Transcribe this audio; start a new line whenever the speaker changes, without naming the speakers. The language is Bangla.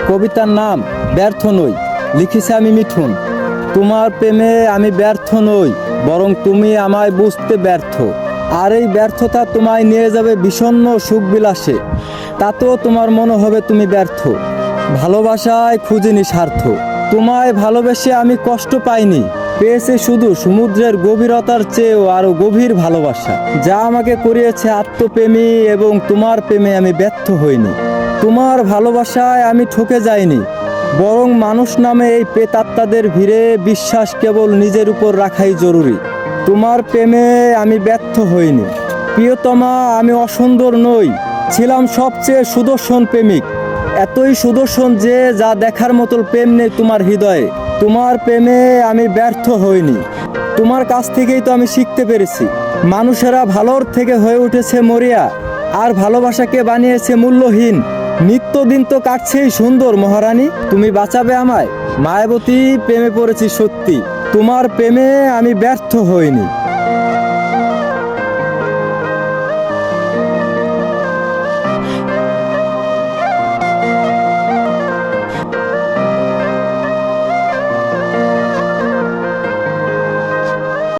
কবিতার নাম ব্যর্থ নই, লিখেছি আমি মিঠুন। তোমার প্রেমে আমি ব্যর্থ নই, বরং তুমি আমায় বুঝতে ব্যর্থ। আর এই ব্যর্থতা তোমায় নিয়ে যাবে বিষণ্ণ সুখবিলাসে, তাতেও তোমার মনে হবে তুমি ব্যর্থ। ভালোবাসায় খুঁজিনি স্বার্থ, তোমায় ভালোবেসে আমি কষ্ট পাইনি, পেয়েছে শুধু সমুদ্রের গভীরতার চেয়েও আরো গভীর ভালোবাসা, যা আমাকে করিয়েছে আত্মপ্রেমী। এবং তোমার প্রেমে আমি ব্যর্থ হইনি। তোমার ভালোবাসায় আমি ঠকে যাইনি, বরং মানুষ নামে এই প্রেতাত্মাদের ভিড়ে বিশ্বাস কেবল নিজের উপর রাখাই জরুরি। তোমার প্রেমে আমি ব্যর্থ হইনি প্রিয়তমা, আমি অসুন্দর নই, ছিলাম সবচেয়ে সুদর্শন প্রেমিক। এতই সুদর্শন যে যা দেখার মতো প্রেম নেই তোমার হৃদয়ে। তোমার প্রেমে আমি ব্যর্থ হইনি। তোমার কাছ থেকেই তো আমি শিখতে পেরেছি, মানুষেরা ভালোর থেকে হয়ে উঠেছে মরিয়া, আর ভালোবাসাকে বানিয়েছে মূল্যহীন। নিত্যদিন তো কাটছেই সুন্দর মহারানী, তুমি বাঁচাবে আমায়? মায়াবতী প্রেমে পড়েছি সত্যি, তোমার প্রেমে আমি ব্যর্থ হইনি।